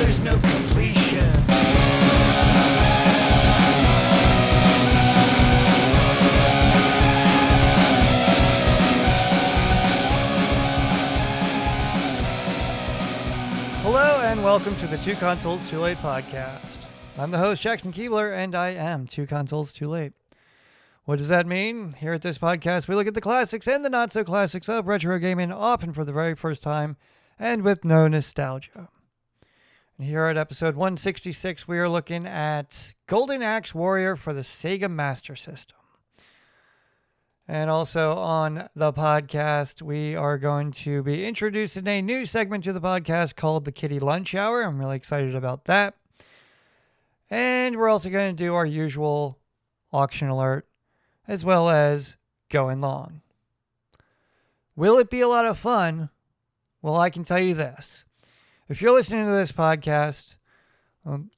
there's no completion. Hello and welcome to the Two Consoles Too Late podcast. I'm the host, Jackson Keebler, and I am Two Consoles Too Late. What does that mean? Here at this podcast, we look at the classics and the not-so-classics of retro gaming, often for the very first time, and with no nostalgia. And here at episode 166, we are looking at Golden Axe Warrior for the Sega Master System. And also on the podcast, we are going to be introducing a new segment to the podcast called the Kitty Lunch Hour. I'm really excited about that. And we're also going to do our usual auction alert, as well as going long. Will it be a lot of fun? Well, I can tell you this. If you're listening to this podcast,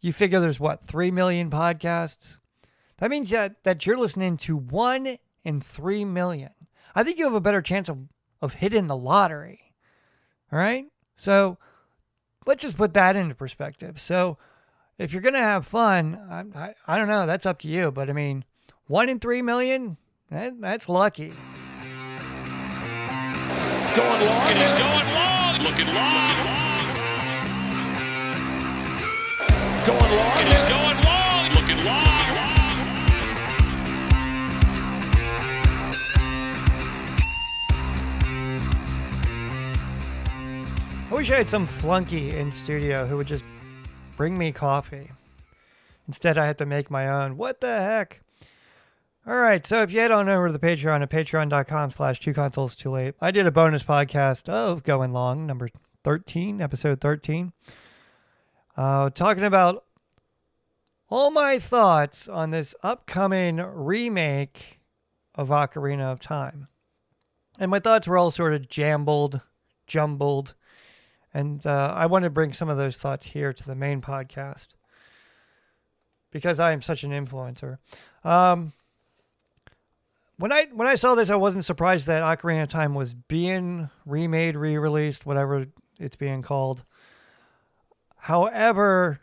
you figure there's, 3 million podcasts? That means that you're listening to 1 in 3 million. I think you have a better chance of hitting the lottery. All right? So let's just put that into perspective. So if you're going to have fun, I don't know. That's up to you. But, 1 in 3 million? That's lucky. Going long. It is going long. Looking long. Going long. It is going long. Looking long. I wish I had some flunky in studio who would just bring me coffee. Instead, I had to make my own. What the heck? All right, so if you head on over to the Patreon at patreon.com/2consoles2late, I did a bonus podcast of Going Long, number 13, episode 13, talking about all my thoughts on this upcoming remake of Ocarina of Time. And my thoughts were all sort of jumbled, and I want to bring some of those thoughts here to the main podcast because I am such an influencer. When I saw this, I wasn't surprised that Ocarina of Time was being remade, re-released, whatever it's being called. However,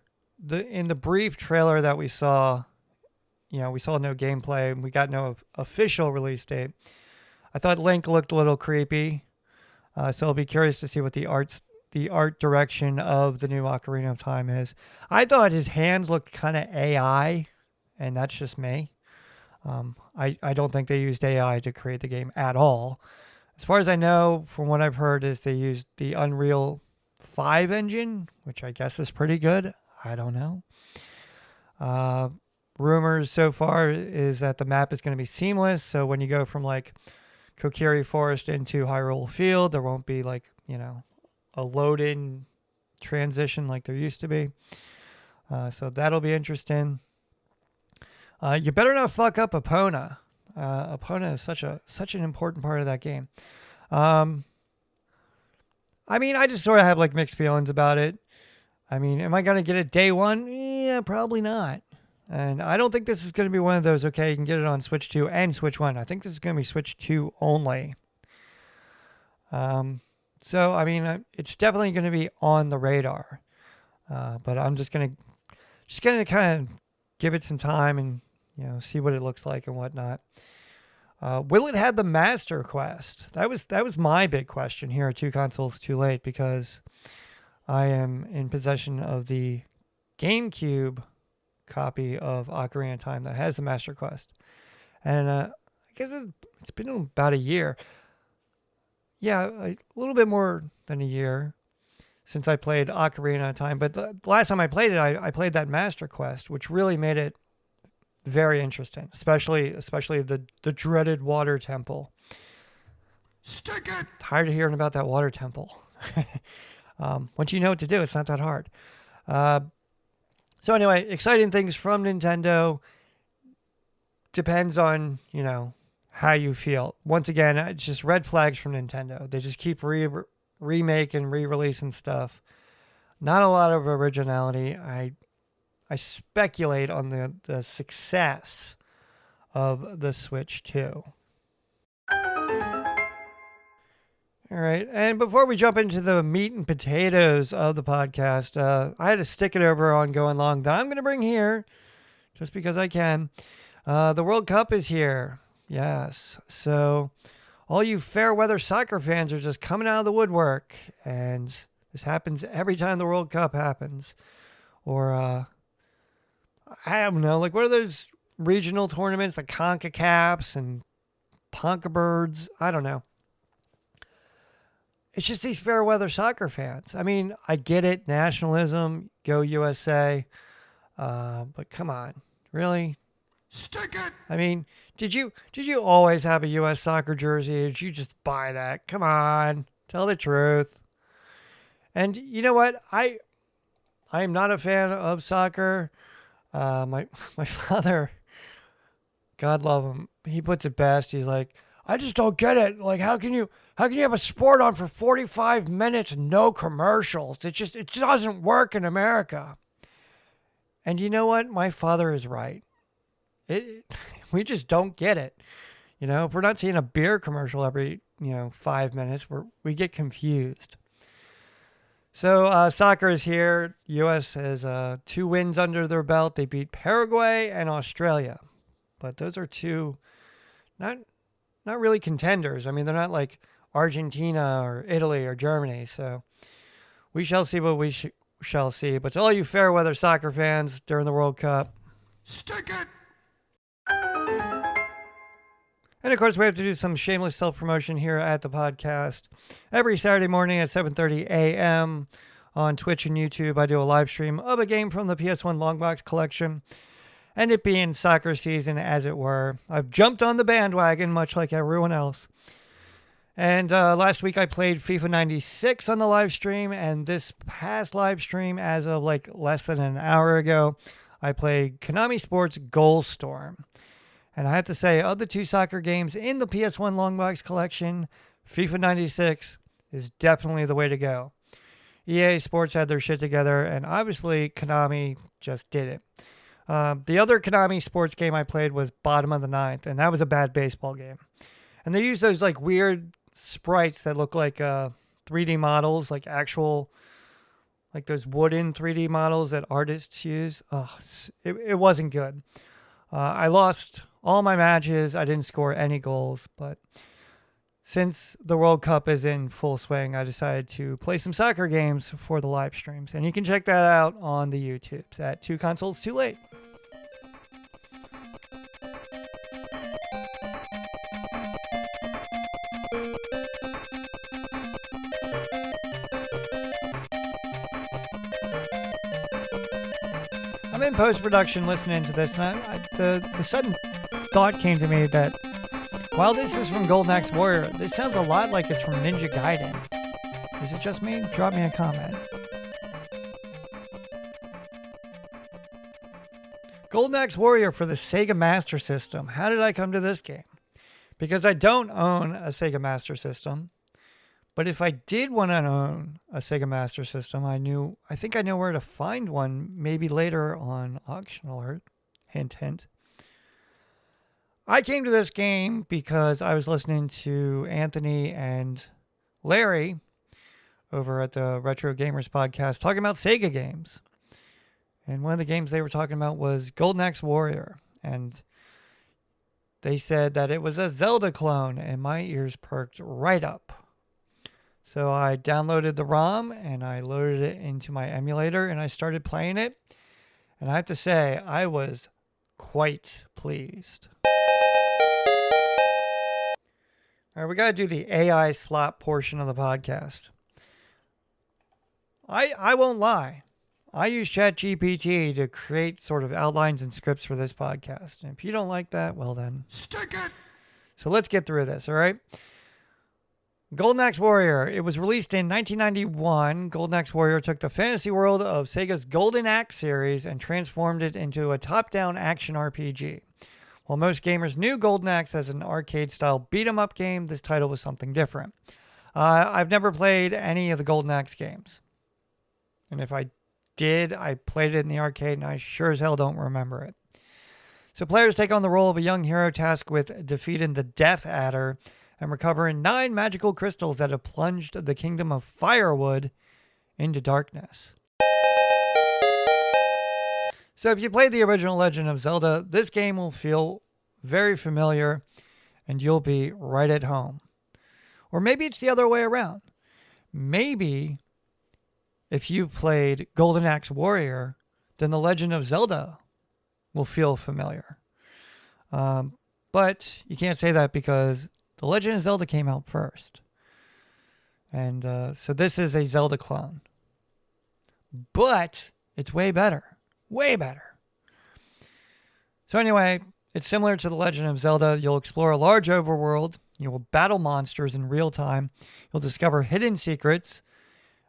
in the brief trailer that we saw, we saw no gameplay and we got no official release date. I thought Link looked a little creepy, so I'll be curious to see what the art direction of the new Ocarina of Time is. I thought his hands looked kind of AI, and that's just me. I don't think they used AI to create the game at all. As far as I know, from what I've heard, is they used the Unreal 5 engine, which I guess is pretty good. I don't know. Rumors so far is that the map is going to be seamless. So when you go from Kokiri Forest into Hyrule Field, there won't be a load-in transition like there used to be. So that'll be interesting. You better not fuck up Epona. Epona is such an important part of that game. I just sort of have mixed feelings about it. Am I going to get it day one? Yeah, probably not. And I don't think this is going to be one of those, okay, you can get it on Switch 2 and Switch 1. I think this is going to be Switch 2 only. So, it's definitely going to be on the radar. But I'm just going to kind of give it some time and, see what it looks like and whatnot. Will it have the Master Quest? That was my big question here at Two Consoles Too Late, because I am in possession of the GameCube copy of Ocarina of Time that has the Master Quest. And I guess it's been about a year. Yeah, a little bit more than a year since I played Ocarina of Time. But the last time I played it, I played that Master Quest, which really made it very interesting, especially the dreaded water temple. Stick it! Tired of hearing about that water temple. Once you know what to do, it's not that hard. So anyway, exciting things from Nintendo. Depends on, how you feel. Once again, it's just red flags from Nintendo. They just keep remaking, re-releasing stuff. Not a lot of originality. I speculate on the success of the Switch 2. All right. And before we jump into the meat and potatoes of the podcast, I had to stick it over on Going Long that I'm going to bring here just because I can. The World Cup is here. Yes. So all you fair weather soccer fans are just coming out of the woodwork. And this happens every time the World Cup happens. Or, I don't know, like what are those regional tournaments, like CONCACAFs and Ponkabirds? I don't know. It's just these fair weather soccer fans. I mean, I get it, nationalism, go USA, but come on, really? Stick it! I mean, did you always have a U.S. soccer jersey? Did you just buy that? Come on, tell the truth. And you know what? I am not a fan of soccer. My father, God love him, he puts it best. He's like, I just don't get it. Like, how can you have a sport on for 45 minutes and no commercials? It just doesn't work in America. And you know what? My father is right. We just don't get it. You know, if we're not seeing a beer commercial every, 5 minutes, we get confused. So soccer is here. U.S. has 2 wins under their belt. They beat Paraguay and Australia. But those are two not really contenders. I mean, they're not like Argentina or Italy or Germany. So we shall see what we shall see. But to all you fair weather soccer fans during the World Cup, stick it! And of course, we have to do some shameless self-promotion here at the podcast. Every Saturday morning at 7:30 a.m. on Twitch and YouTube, I do a live stream of a game from the PS1 Longbox collection. And it being soccer season, as it were, I've jumped on the bandwagon, much like everyone else. And last week I played FIFA 96 on the live stream, and this past live stream, as of like less than an hour ago, I played Konami Sports Goal Storm. And I have to say, of the 2 soccer games in the PS1 Longbox collection, FIFA 96 is definitely the way to go. EA Sports had their shit together, and obviously Konami just did it. The other Konami sports game I played was Bottom of the Ninth, and that was a bad baseball game. And they use those like weird sprites that look like 3D models, like actual, like those wooden 3D models that artists use. Oh, it wasn't good. I lost all my matches. I didn't score any goals, but since the World Cup is in full swing, I decided to play some soccer games for the live streams. And you can check that out on the YouTubes at 2 Consoles Too Late. I'm in post-production listening to this, and the sudden thought came to me that while this is from Golden Axe Warrior, this sounds a lot like it's from Ninja Gaiden. Is it just me? Drop me a comment. Golden Axe Warrior for the Sega Master System. How did I come to this game? Because I don't own a Sega Master System. But if I did want to own a Sega Master System, I think I know where to find one, maybe later on Auction Alert. Hint, hint. I came to this game because I was listening to Anthony and Larry over at the Retro Gamers podcast talking about Sega games. And one of the games they were talking about was Golden Axe Warrior. And they said that it was a Zelda clone, and my ears perked right up. So I downloaded the ROM and I loaded it into my emulator and I started playing it. And I have to say, I was quite pleased. All right, we got to do the AI slop portion of the podcast. I won't lie. I use ChatGPT to create sort of outlines and scripts for this podcast. And if you don't like that, well then, stick it! So let's get through this, all right? Golden Axe Warrior. It was released in 1991. Golden Axe Warrior took the fantasy world of Sega's Golden Axe series and transformed it into a top-down action RPG. While most gamers knew Golden Axe as an arcade-style beat-em-up game, this title was something different. I've never played any of the Golden Axe games. And if I did, I played it in the arcade, and I sure as hell don't remember it. So players take on the role of a young hero tasked with defeating the Death Adder and recovering 9 magical crystals that have plunged the kingdom of Firewood into darkness. So if you played the original Legend of Zelda, this game will feel very familiar and you'll be right at home. Or maybe it's the other way around. Maybe if you played Golden Axe Warrior, then the Legend of Zelda will feel familiar. But you can't say that because the Legend of Zelda came out first. And so this is a Zelda clone. But it's way better. Way better. So anyway, it's similar to the Legend of Zelda. You'll explore a large overworld. You will battle monsters in real time. You'll discover hidden secrets,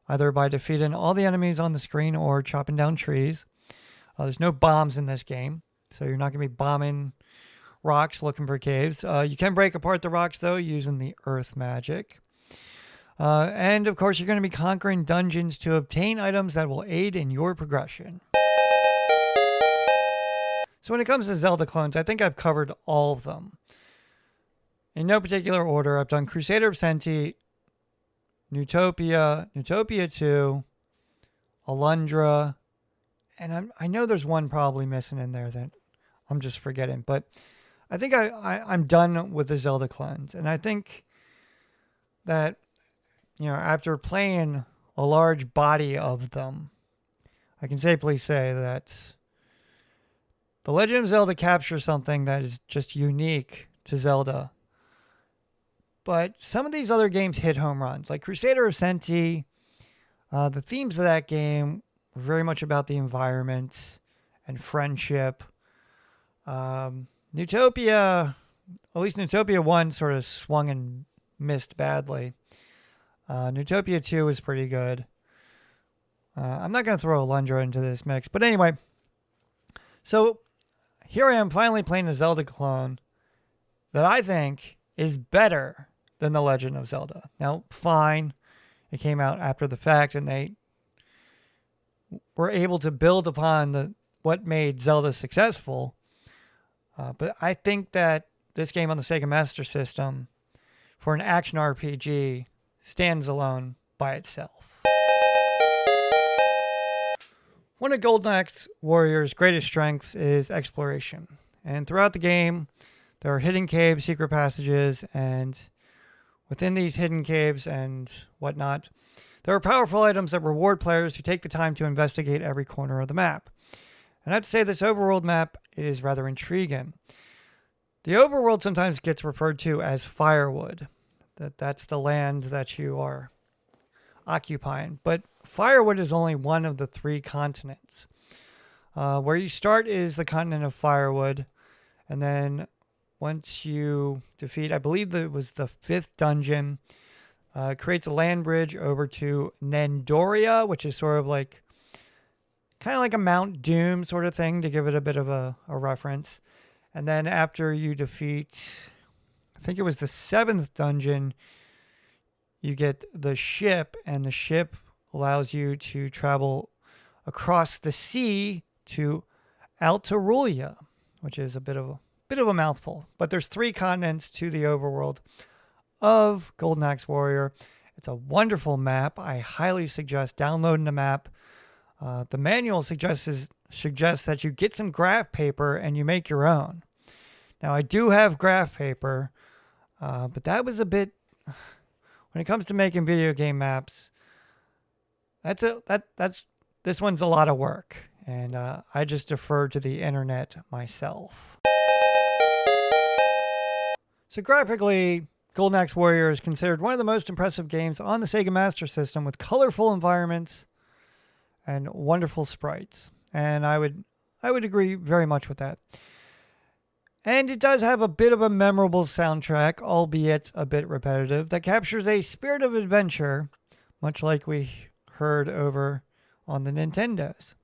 either by defeating all the enemies on the screen or chopping down trees. There's no bombs in this game, so you're not going to be bombing rocks looking for caves. You can break apart the rocks, though, using the earth magic. And, of course, you're going to be conquering dungeons to obtain items that will aid in your progression. So when it comes to Zelda clones, I think I've covered all of them. In no particular order, I've done Crusader of Senti, Newtopia, Newtopia 2, Alundra, and I know there's one probably missing in there that I'm just forgetting. But I think I'm done with the Zelda clones. And I think that, after playing a large body of them, I can safely say that The Legend of Zelda captures something that is just unique to Zelda. But some of these other games hit home runs. Like Crusader of Senti, the themes of that game were very much about the environment and friendship. Newtopia, at least Newtopia 1 sort of swung and missed badly. Newtopia 2 is pretty good. I'm not going to throw Alundra into this mix. But anyway, so here I am finally playing a Zelda clone that I think is better than The Legend of Zelda. Now, fine, it came out after the fact, and they were able to build upon what made Zelda successful. But I think that this game on the Sega Master System, for an action RPG, stands alone by itself. One of Golden Axe Warrior's greatest strengths is exploration. And throughout the game, there are hidden caves, secret passages, and within these hidden caves and whatnot, there are powerful items that reward players who take the time to investigate every corner of the map. And I have to say this overworld map is rather intriguing. The overworld sometimes gets referred to as Firewood. That's the land that you are occupying. But Firewood is only one of the 3 continents. Where you start is the continent of Firewood, and then once you defeat, I believe that it was the 5th dungeon, creates a land bridge over to Nandoria, which is sort of like, kind of like a Mount Doom sort of thing, to give it a bit of a reference. And then after you defeat, I think it was the 7th dungeon, you get the ship, and the ship allows you to travel across the sea to Altarulia, which is a bit of a mouthful. But there's 3 continents to the overworld of Golden Axe Warrior. It's a wonderful map. I highly suggest downloading the map. The manual suggests that you get some graph paper and you make your own. Now, I do have graph paper, but that was a bit... When it comes to making video game maps, this one's a lot of work, and I just defer to the internet myself. So graphically, Golden Axe Warrior is considered one of the most impressive games on the Sega Master System, with colorful environments and wonderful sprites. And I would agree very much with that. And it does have a bit of a memorable soundtrack, albeit a bit repetitive, that captures a spirit of adventure, much like we heard over on the Nintendos.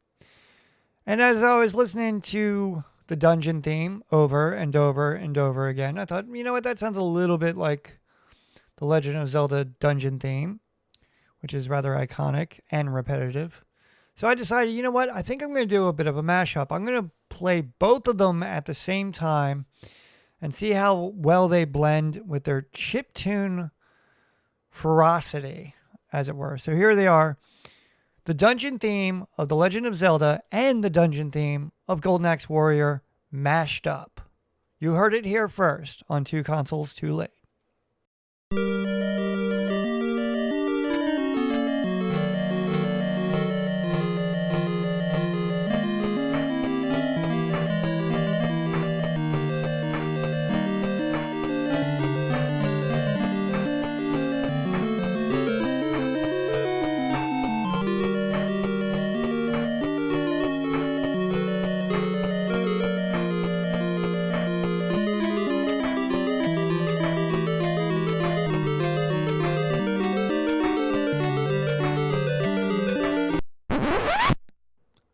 And as I was listening to the dungeon theme over and over and over again, I thought, you know what, that sounds a little bit like the Legend of Zelda dungeon theme, which is rather iconic and repetitive. So I decided, you know what, I think I'm going to do a bit of a mashup. I'm going to play both of them at the same time, and see how well they blend with their chiptune ferocity, as it were. So here they are. The dungeon theme of The Legend of Zelda and the dungeon theme of Golden Axe Warrior mashed up. You heard it here first on Two Consoles Too Late.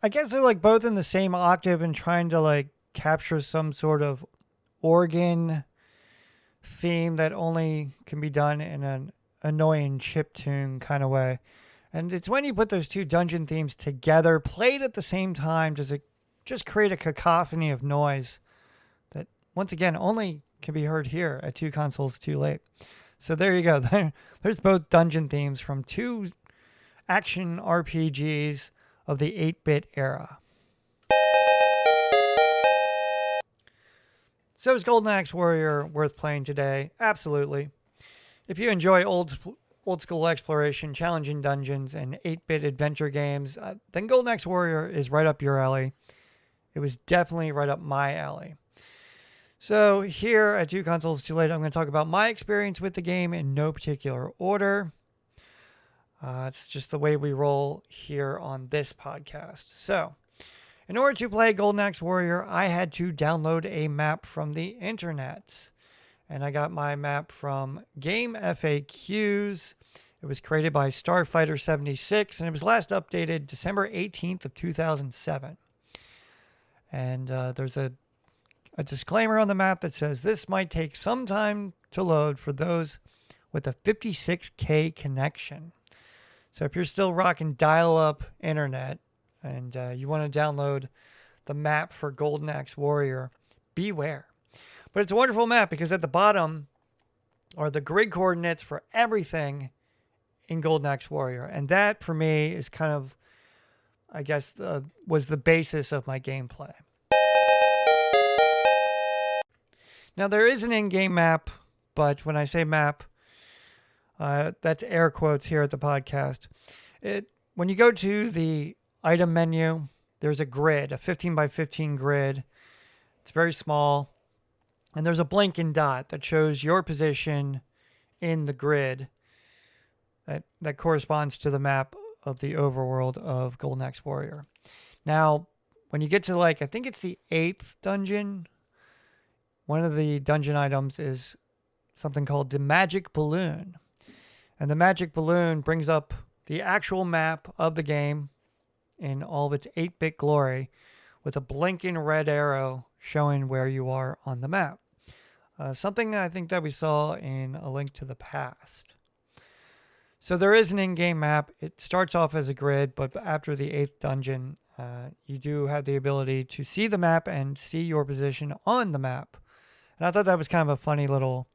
I guess they're like both in the same octave and trying to like capture some sort of organ theme that only can be done in an annoying chiptune kind of way. And it's when you put those two dungeon themes together, played at the same time, does it just create a cacophony of noise that, once again, only can be heard here at Two Consoles Too Late. So there you go. There's both dungeon themes from two action RPGs of the 8-bit era. So is Golden Axe Warrior worth playing today? Absolutely. If you enjoy old school exploration, challenging dungeons, and 8-bit adventure games, then Golden Axe Warrior is right up your alley. It was definitely right up my alley. So here at Two Consoles Too Late, I'm going to talk about my experience with the game in no particular order. It's just the way we roll here on this podcast. So, in order to play Golden Axe Warrior, I had to download a map from the internet. And I got my map from Game FAQs. It was created by Starfighter76, and it was last updated December 18th of 2007. And there's a disclaimer on the map that says this might take some time to load for those with a 56K connection. So if you're still rocking dial-up internet and you want to download the map for Golden Axe Warrior, beware. But it's a wonderful map because at the bottom are the grid coordinates for everything in Golden Axe Warrior. And that, for me, is kind of, I guess, was the basis of my gameplay. Now, there is an in-game map, but when I say map, that's air quotes here at the podcast. When you go to the item menu, there's a grid, a 15 by 15 grid. It's very small. And there's a blinking dot that shows your position in the grid that corresponds to the map of the overworld of Golden Axe Warrior. Now, when you get to I think it's the 8th dungeon, one of the dungeon items is something called the Magic Balloon. And the Magic Balloon brings up the actual map of the game in all of its 8-bit glory with a blinking red arrow showing where you are on the map. Something I think that we saw in A Link to the Past. So there is an in-game map. It starts off as a grid, but after the 8th dungeon, you do have the ability to see the map and see your position on the map. And I thought that was kind of a funny little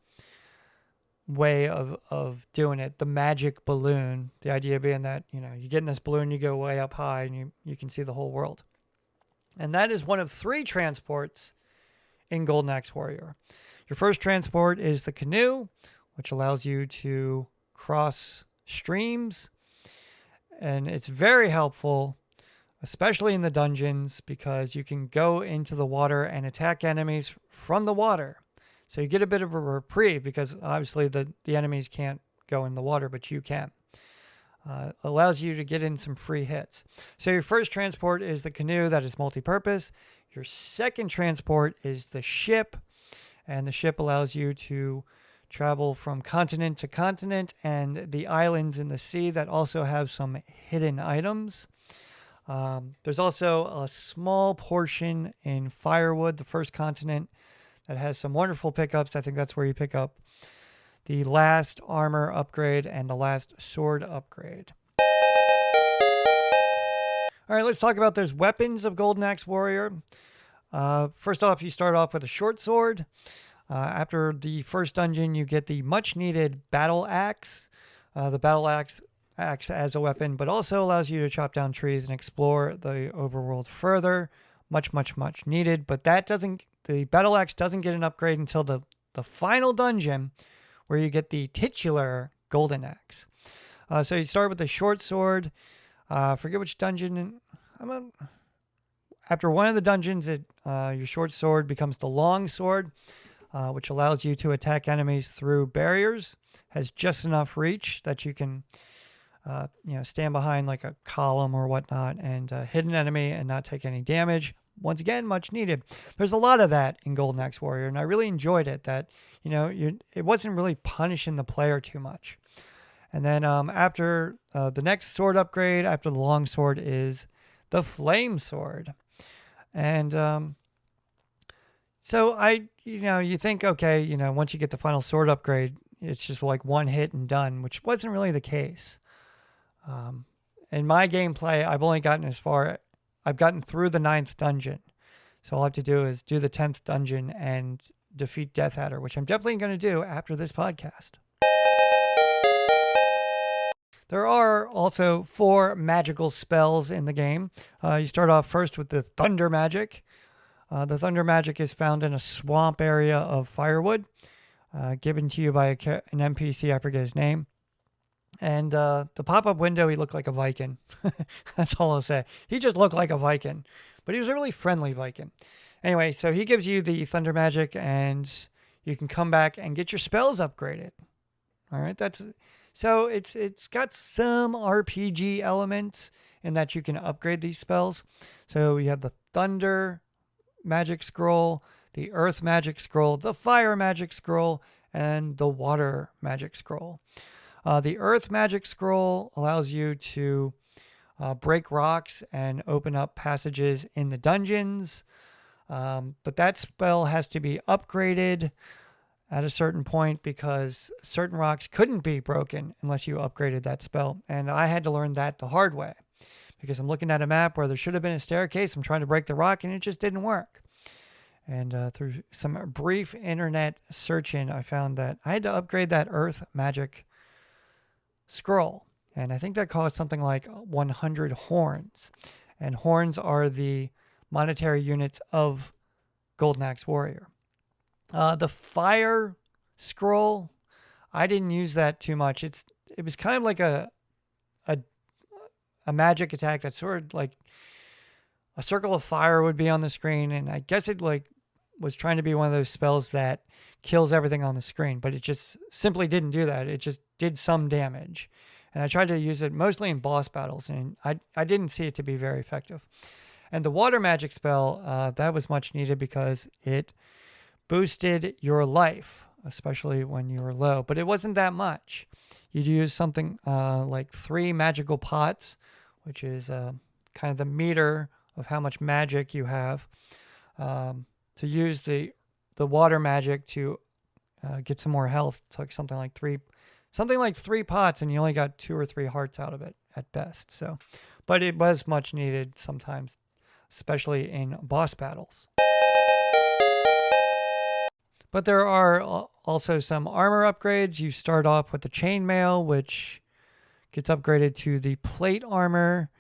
way of doing it. The Magic Balloon, the idea being that, you get in this balloon, you go way up high, and you can see the whole world. And that is one of 3 transports in Golden Axe Warrior. Your first transport is the canoe, which allows you to cross streams. And it's very helpful, especially in the dungeons, because you can go into the water and attack enemies from the water. So you get a bit of a reprieve because obviously the enemies can't go in the water, but you can. Allows you to get in some free hits. So your first transport is the canoe that is multi-purpose. Your second transport is the ship, and the ship allows you to travel from continent to continent and the islands in the sea that also have some hidden items. There's also a small portion in Firewood, the first continent, that has some wonderful pickups. I think that's where you pick up the last armor upgrade and the last sword upgrade. All right, let's talk about those weapons of Golden Axe Warrior. First off, you start off with a short sword. After the first dungeon, you get the much-needed battle axe. The battle axe acts as a weapon, but also allows you to chop down trees and explore the overworld further. Much, much, much needed. But the battle axe doesn't get an upgrade until the final dungeon, where you get the titular golden axe. So you start with the short sword. Forget which dungeon. After one of the dungeons, your short sword becomes the long sword, which allows you to attack enemies through barriers. Has just enough reach that you can, stand behind like a column or whatnot and hit an enemy and not take any damage. Once again, much needed. There's a lot of that in Golden Axe Warrior, and I really enjoyed it. That it wasn't really punishing the player too much. And then after the next sword upgrade, after the long sword, is the flame sword. And so you think, okay, once you get the final sword upgrade, it's just like one hit and done, which wasn't really the case. In my gameplay, I've gotten through the 9th dungeon. So all I have to do is do the 10th dungeon and defeat Death Adder, which I'm definitely going to do after this podcast. There are also 4 magical spells in the game. You start off first with the Thunder Magic. The Thunder Magic is found in a swamp area of firewood, given to you by an NPC, I forget his name. And the pop-up window, he looked like a Viking. That's all I'll say. He just looked like a Viking, but he was a really friendly Viking. Anyway, so he gives you the Thunder Magic, and you can come back and get your spells upgraded. All right, so it's got some RPG elements in that you can upgrade these spells. So you have the Thunder Magic Scroll, the Earth Magic Scroll, the Fire Magic Scroll, and the Water Magic Scroll. The Earth Magic Scroll allows you to break rocks and open up passages in the dungeons. But that spell has to be upgraded at a certain point because certain rocks couldn't be broken unless you upgraded that spell. And I had to learn that the hard way because I'm looking at a map where there should have been a staircase. I'm trying to break the rock and it just didn't work. And through some brief internet searching, I found that I had to upgrade that Earth Magic Scroll. And I think that cost something like 100 horns. And horns are the monetary units of Golden Axe Warrior. The Fire Scroll, I didn't use that too much. It was kind of like a magic attack that sort of like a circle of fire would be on the screen, and I guess it was trying to be one of those spells that kills everything on the screen, but it just simply didn't do that. It just did some damage. And I tried to use it mostly in boss battles, and I didn't see it to be very effective. And the Water Magic spell, that was much needed because it boosted your life, especially when you were low. But it wasn't that much. You'd use something like 3 magical pots, which is kind of the meter of how much magic you have, to use the water magic to get some more health. It took something like 3 pots, and you only got 2 or 3 hearts out of it at best. So, but it was much needed sometimes, especially in boss battles. But there are also some armor upgrades. You start off with the chainmail, which gets upgraded to the plate armor.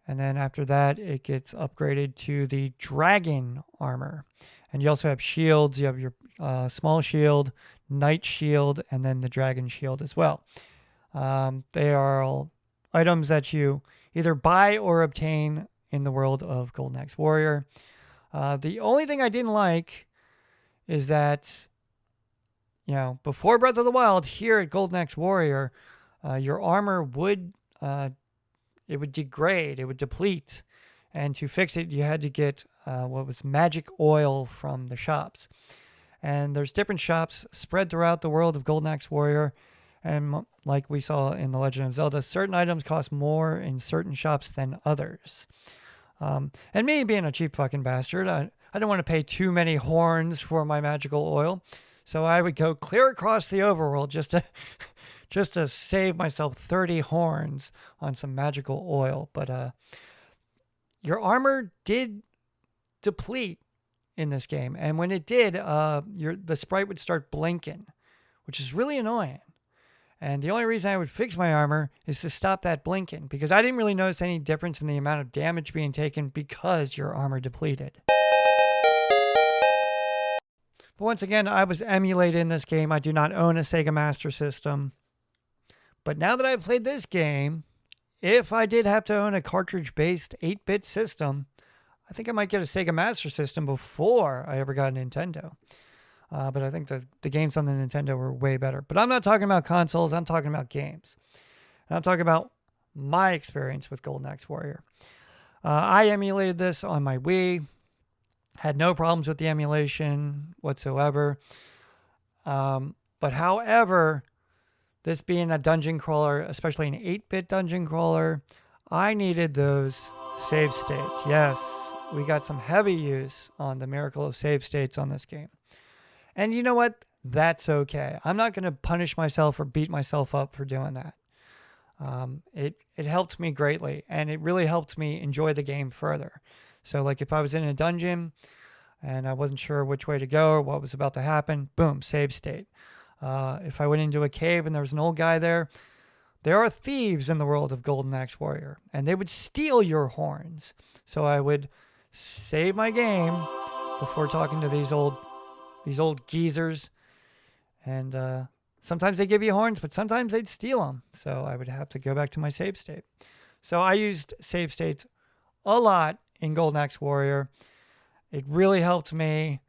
And then after that, it gets upgraded to the dragon armor. And you also have shields. You have your small shield, knight shield, and then the dragon shield as well. They are all items that you either buy or obtain in the world of Golden Axe Warrior. The only thing I didn't like is that, before Breath of the Wild, here at Golden Axe Warrior, your armor would degrade, it would deplete. And to fix it, you had to get what was magic oil from the shops. And there's different shops spread throughout the world of Golden Axe Warrior. And like we saw in The Legend of Zelda, certain items cost more in certain shops than others. And me being a cheap fucking bastard, I didn't want to pay too many horns for my magical oil. So I would go clear across the overworld just to save myself 30 horns on some magical oil. But your armor did deplete in this game. And when it did, the sprite would start blinking, which is really annoying. And the only reason I would fix my armor is to stop that blinking, because I didn't really notice any difference in the amount of damage being taken because your armor depleted. But once again, I was emulated in this game. I do not own a Sega Master System. But now that I've played this game, if I did have to own a cartridge-based 8-bit system, I think I might get a Sega Master System before I ever got a Nintendo. But I think the games on the Nintendo were way better. But I'm not talking about consoles. I'm talking about games. And I'm talking about my experience with Golden Axe Warrior. I emulated this on my Wii. Had no problems with the emulation whatsoever. But however, this being a dungeon crawler, especially an 8-bit dungeon crawler, I needed those save states. Yes, we got some heavy use on the miracle of save states on this game. And you know what? That's okay. I'm not going to punish myself or beat myself up for doing that. It helped me greatly, and it really helped me enjoy the game further. So like if I was in a dungeon and I wasn't sure which way to go or what was about to happen, boom, save state. If I went into a cave and there was an old guy there are thieves in the world of Golden Axe Warrior, and they would steal your horns. So I would save my game before talking to these old geezers. And sometimes they give you horns, but sometimes they'd steal them. So I would have to go back to my save state. So I used save states a lot in Golden Axe Warrior. It really helped me.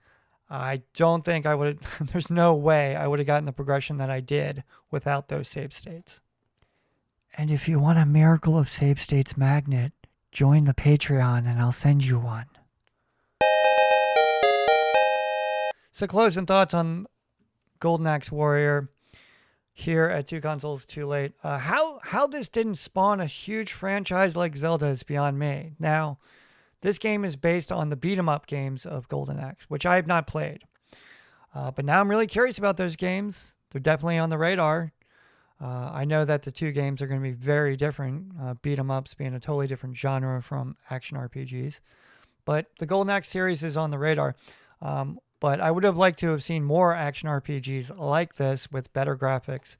I don't think I would have, there's no way I would have gotten the progression that I did without those save states. And if you want a Miracle of Save States magnet, join the Patreon and I'll send you one. So closing thoughts on Golden Axe Warrior here at Two Consoles Too Late. How this didn't spawn a huge franchise like Zelda is beyond me. Now, this game is based on the beat-em-up games of Golden Axe, which I have not played. But now I'm really curious about those games. They're definitely on the radar. I know that the two games are going to be very different, beat-em-ups being a totally different genre from action RPGs. But the Golden Axe series is on the radar. But I would have liked to have seen more action RPGs like this with better graphics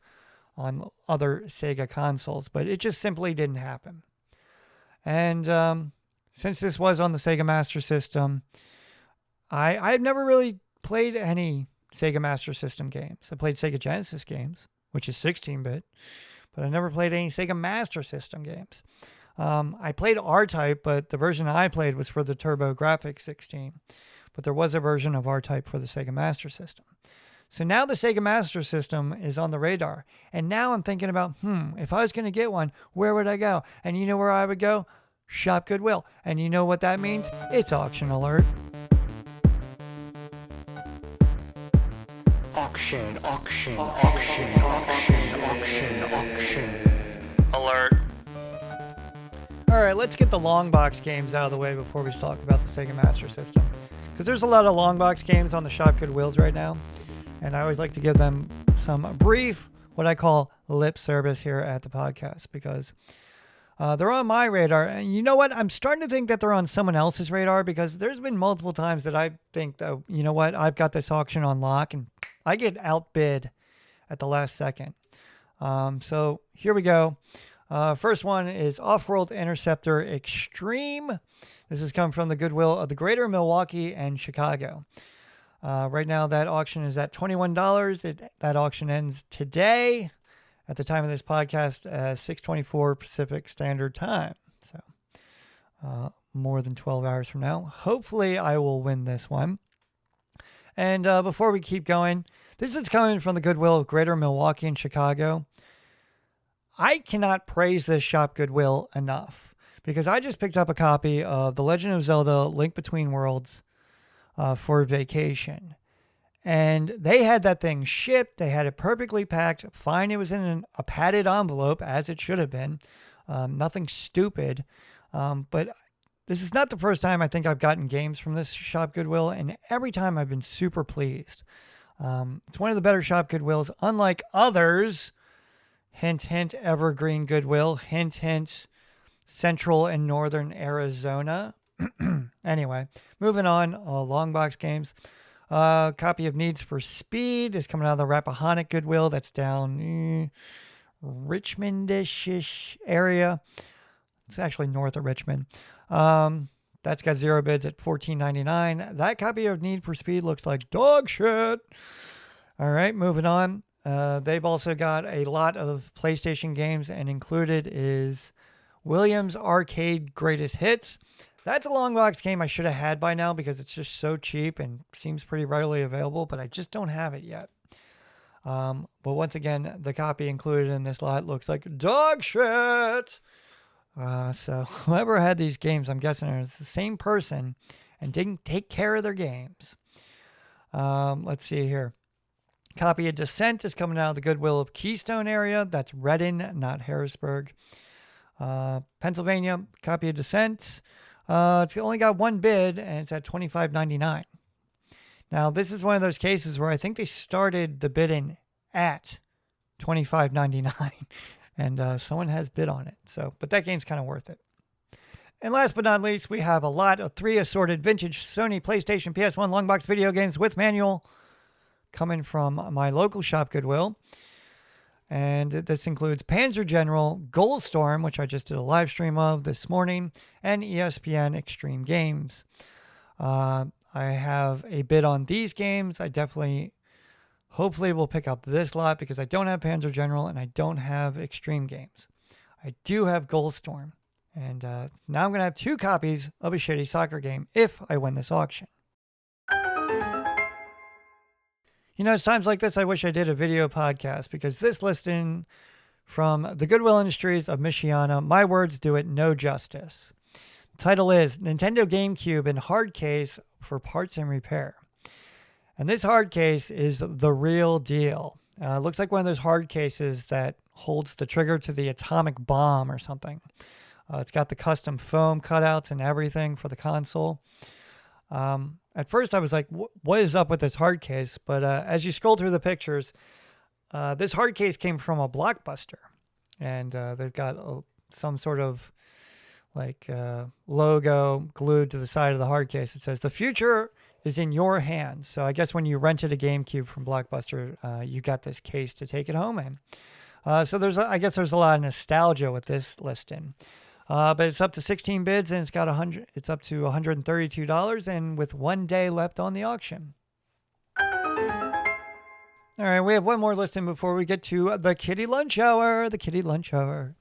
on other Sega consoles. But it just simply didn't happen. And since this was on the Sega Master System, I've never really played any Sega Master System games. I played Sega Genesis games, which is 16-bit, but I never played any Sega Master System games. I played R-Type, but the version I played was for the TurboGrafx 16. But there was a version of R-Type for the Sega Master System. So now the Sega Master System is on the radar. And now I'm thinking about, if I was going to get one, where would I go? And you know where I would go? Shop Goodwill. And you know what that means? It's auction alert. Auction alert. All right, let's get the long box games out of the way before we talk about the Sega Master System. Because there's a lot of long box games on the Shop Goodwills right now. And I always like to give them some brief, what I call lip service here at the podcast. Because they're on my radar. And you know what? I'm starting to think that they're on someone else's radar. Because there's been multiple times that I think, that, you know what? I've got this auction on lock. And I get outbid at the last second. So here we go. First one is Off-World Interceptor Extreme. This has come from the Goodwill of the Greater Milwaukee and Chicago. Right now, that auction is at $21. That auction ends today at the time of this podcast at 6:24 Pacific Standard Time. So more than 12 hours from now. Hopefully, I will win this one. And before we keep going, this is coming from the Goodwill of Greater Milwaukee and Chicago. I cannot praise this Shop Goodwill enough because I just picked up a copy of The Legend of Zelda: Link Between Worlds for vacation. And they had that thing shipped. They had it perfectly packed. Fine, it was in a padded envelope, as it should have been. Nothing stupid. But this is not the first time I think I've gotten games from this Shop Goodwill, and every time I've been super pleased. It's one of the better Shop Goodwills, unlike others. Hint, hint, Evergreen Goodwill. Hint, hint, Central and Northern Arizona. Anyway, moving on, long box games. Copy of Needs for Speed is coming out of the Rappahannock Goodwill. That's down Richmond-ish area. It's actually north of Richmond. That's got 0 bids at $14.99. That copy of Need for Speed looks like dog shit. All right, moving on. They've also got a lot of PlayStation games, and included is Williams Arcade Greatest Hits. That's a long box game I should have had by now because it's just so cheap and seems pretty readily available, but I just don't have it yet. But once again, the copy included in this lot looks like dog shit. So whoever had these games, I'm guessing it's the same person and didn't take care of their games. Let's see here. Copy of Descent is coming out of the Goodwill of Keystone area. That's Reading, not Harrisburg. Pennsylvania, copy of Descent. It's only got 1 bid, and it's at $25.99. Now, this is one of those cases where I think they started the bidding at $25.99, and someone has bid on it. So, but that game's kind of worth it. And last but not least, we have a lot of 3 assorted vintage Sony PlayStation PS1 long box video games with manual coming from my local shop, Goodwill. And this includes Panzer General, Goldstorm, which I just did a live stream of this morning, and ESPN Extreme Games. I have a bid on these games. I hopefully will pick up this lot because I don't have Panzer General and I don't have Extreme Games. I do have Goldstorm. And now I'm going to have 2 copies of a shitty soccer game if I win this auction. You know, it's times like this I wish I did a video podcast because this listing from the Goodwill Industries of Michiana, my words do it no justice. The title is Nintendo GameCube in hard case for parts and repair. And this hard case is the real deal. It looks like one of those hard cases that holds the trigger to the atomic bomb or something. It's got the custom foam cutouts and everything for the console. At first I was like, what is up with this hard case? But as you scroll through the pictures, this hard case came from a Blockbuster. And they've got some sort of like logo glued to the side of the hard case. It says, "The future is in your hands." So I guess when you rented a GameCube from Blockbuster, you got this case to take it home in. So I guess there's a lot of nostalgia with this listing. But it's up to 16 bids and it's up to $132 and with 1 day left on the auction. All right, we have one more listing before we get to the Kitty Lunch Hour. The Kitty Lunch Hour.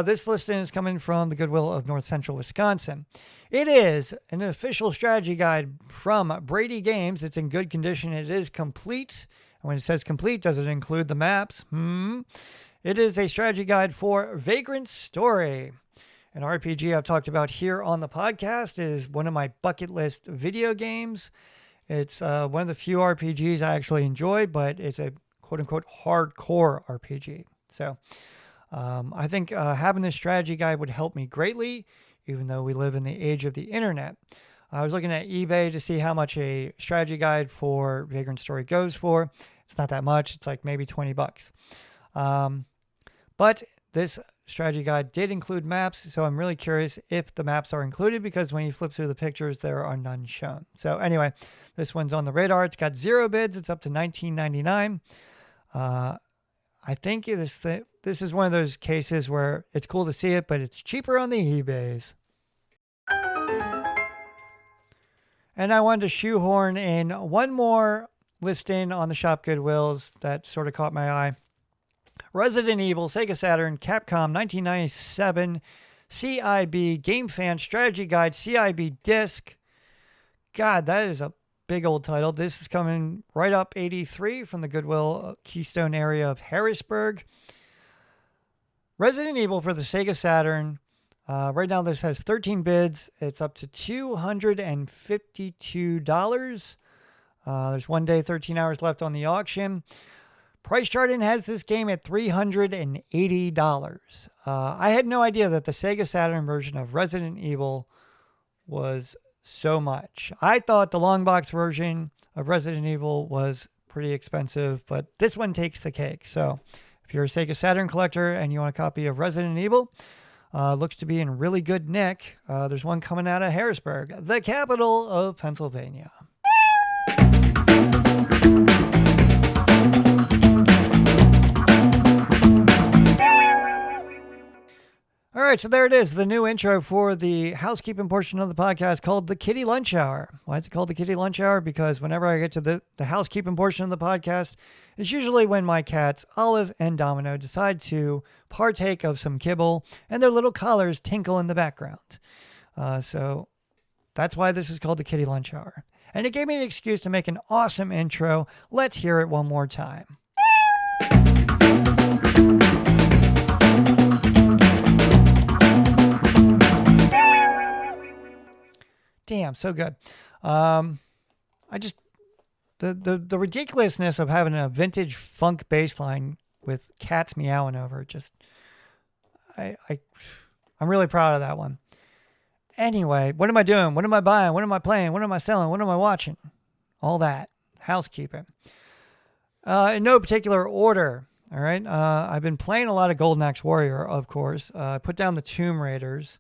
This listing is coming from the Goodwill of North Central Wisconsin. It is an official strategy guide from Brady Games. It's in good condition. It is complete. And when it says complete, does it include the maps? It is a strategy guide for Vagrant Story. An RPG I've talked about here on the podcast. It is one of my bucket list video games. It's one of the few RPGs I actually enjoy, but it's a quote-unquote hardcore RPG. So I think having this strategy guide would help me greatly, even though we live in the age of the internet. I was looking at eBay to see how much a strategy guide for Vagrant Story goes for. It's not that much. It's like maybe $20. But this strategy guide did include maps, so I'm really curious if the maps are included because when you flip through the pictures, there are none shown. So anyway, this one's on the radar. It's got 0 bids. It's up to $19.99. I think this is one of those cases where it's cool to see it, but it's cheaper on the eBays. And I wanted to shoehorn in one more listing on the Shop Goodwills that sort of caught my eye. Resident Evil, Sega Saturn, Capcom 1997, CIB Game Fan Strategy Guide, CIB Disc. God, that is a big old title. This is coming right up 83 from the Goodwill Keystone area of Harrisburg. Resident Evil for the Sega Saturn. Right now this has 13 bids. It's up to $252. There's 1 day, 13 hours left on the auction. Price Charting has this game at $380. I had no idea that the Sega Saturn version of Resident Evil was so much. I thought the long box version of Resident Evil was pretty expensive, but this one takes the cake. So if you're a Sega Saturn collector and you want a copy of Resident Evil, looks to be in really good nick. There's one coming out of Harrisburg, the capital of Pennsylvania. All right, so there it is, the new intro for the housekeeping portion of the podcast called the Kitty Lunch Hour. Why is it called the Kitty Lunch Hour? Because whenever I get to the housekeeping portion of the podcast, it's usually when my cats, Olive and Domino, decide to partake of some kibble and their little collars tinkle in the background. So that's why this is called the Kitty Lunch Hour. And it gave me an excuse to make an awesome intro. Let's hear it one more time. Damn, so good. The ridiculousness of having a vintage funk bass line with cats meowing over it, I'm really proud of that one. Anyway, what am I doing? What am I buying? What am I playing? What am I selling? What am I watching? All that. Housekeeping. In no particular order. All right. I've been playing a lot of Golden Axe Warrior, of course. I put down the Tomb Raiders.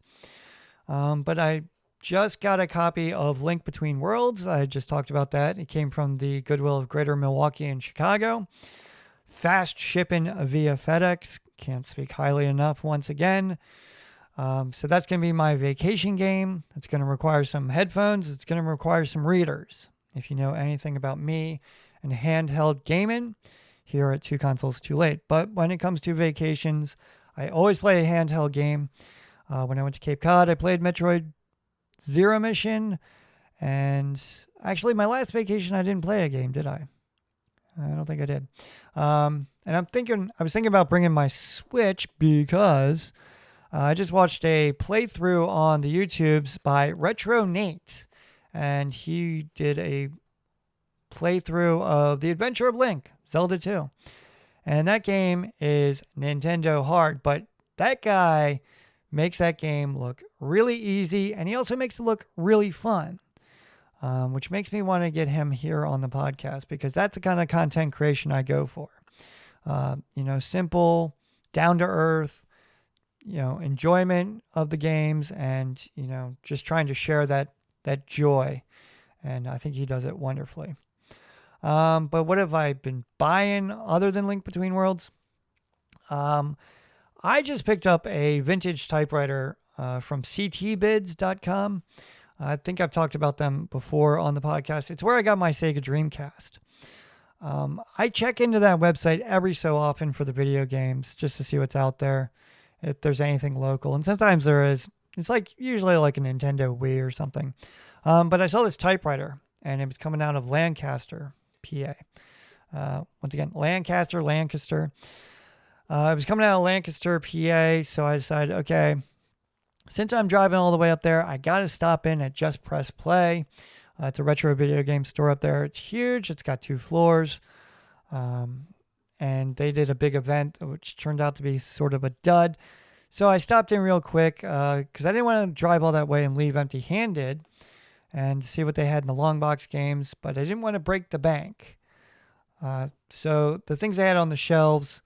But I just got a copy of Link Between Worlds. I just talked about that. It came from the Goodwill of Greater Milwaukee and Chicago. Fast shipping via FedEx. Can't speak highly enough once again. So that's going to be my vacation game. It's going to require some headphones. It's going to require some readers. If you know anything about me and handheld gaming, here at Two Consoles Too Late. But when it comes to vacations, I always play a handheld game. When I went to Cape Cod, I played Metroid Zero Mission. And actually, my last vacation, I didn't play a game, did I? I don't think I did. And I was thinking about bringing my Switch because I just watched a playthrough on the YouTubes by Retro Nate. And he did a playthrough of The Adventure of Link, Zelda 2. And that game is Nintendo hard, but that guy makes that game look really easy, and he also makes it look really fun, which makes me want to get him here on the podcast because that's the kind of content creation I go for. Simple, down-to-earth, enjoyment of the games and, just trying to share that joy. And I think he does it wonderfully. But what have I been buying other than Link Between Worlds? I just picked up a vintage typewriter from ctbids.com. I think I've talked about them before on the podcast. It's where I got my Sega Dreamcast. I check into that website every so often for the video games just to see what's out there, if there's anything local. And sometimes there is. It's usually like a Nintendo Wii or something. But I saw this typewriter, and it was coming out of Lancaster, PA. Once again, Lancaster. It was coming out of Lancaster, PA, so I decided, okay, since I'm driving all the way up there, I got to stop in at Just Press Play. It's a retro video game store up there. It's huge. It's got 2 floors. And they did a big event, which turned out to be sort of a dud. So I stopped in real quick because I didn't want to drive all that way and leave empty-handed and see what they had in the long box games, but I didn't want to break the bank. So the things they had on the shelves,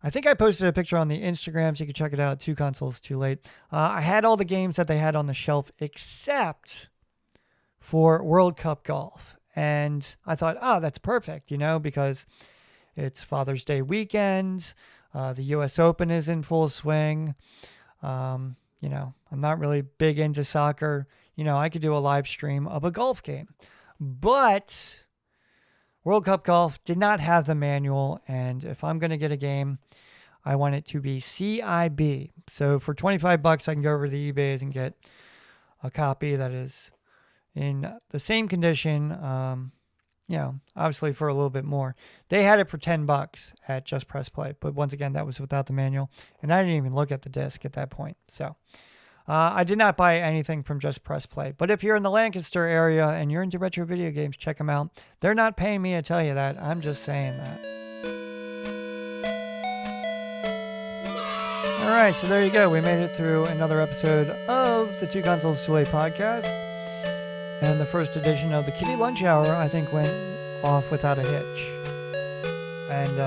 I think I posted a picture on the Instagram, so you can check it out, Two Consoles Too Late. I had all the games that they had on the shelf except for World Cup Golf. And I thought, that's perfect, because it's Father's Day weekend. The U.S. Open is in full swing. I'm not really big into soccer. I could do a live stream of a golf game. But World Cup Golf did not have the manual, and if I'm going to get a game, I want it to be CIB. So for $25, I can go over to the eBays and get a copy that is in the same condition, obviously for a little bit more. They had it for $10 at Just Press Play, but once again, that was without the manual, and I didn't even look at the disc at that point. So I did not buy anything from Just Press Play, but if you're in the Lancaster area and you're into retro video games, check them out. They're not paying me to tell you that. I'm just saying that. All right, so there you go. We made it through another episode of the Two Consoles Too Late podcast. And the first edition of the Kitty Lunch Hour, I think, went off without a hitch. And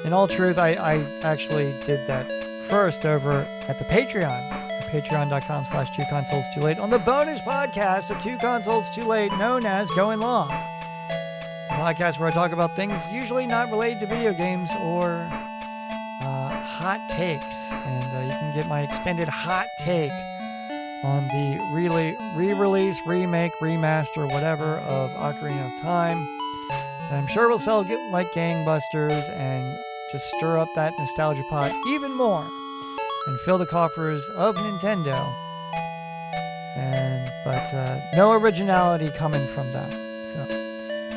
in all truth, I actually did that first over at the Patreon, patreon.com/2consoles2late, on the bonus podcast of Two Consoles Too Late, known as Going Long. A podcast where I talk about things usually not related to video games or hot takes. And you can get my extended hot take on the re-release, remake, remaster, whatever of Ocarina of Time. And I'm sure will sell like gangbusters and just stir up that nostalgia pot even more and fill the coffers of Nintendo. But no originality coming from them.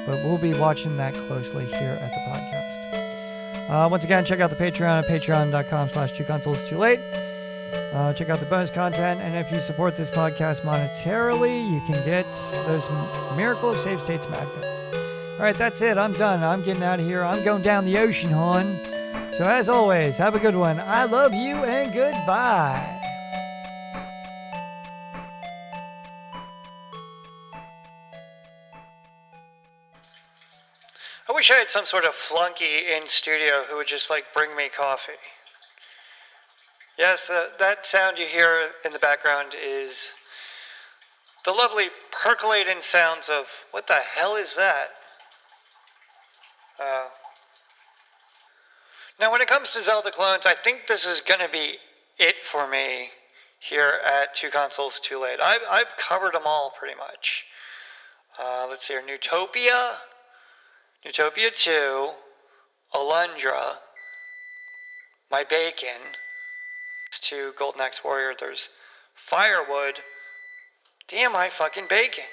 But we'll be watching that closely here at the podcast. Once again, check out the Patreon at patreon.com/2consoles2late. Check out the bonus content, and if you support this podcast monetarily, you can get those Miracle of Save States magnets. All right, that's it. I'm done. I'm getting out of here. I'm going down the ocean, hon. So as always, have a good one. I love you, and goodbye. I wish I had some sort of flunky in studio who would just bring me coffee. Yes, that sound you hear in the background is the lovely percolating sounds of, what the hell is that? Now when it comes to Zelda clones, I think this is going to be it for me here at Two Consoles Too Late. I've covered them all pretty much. Let's see here, Newtopia 2, Alundra, My Bacon, to Golden Axe Warrior, there's Firewood. Damn, my fucking bacon.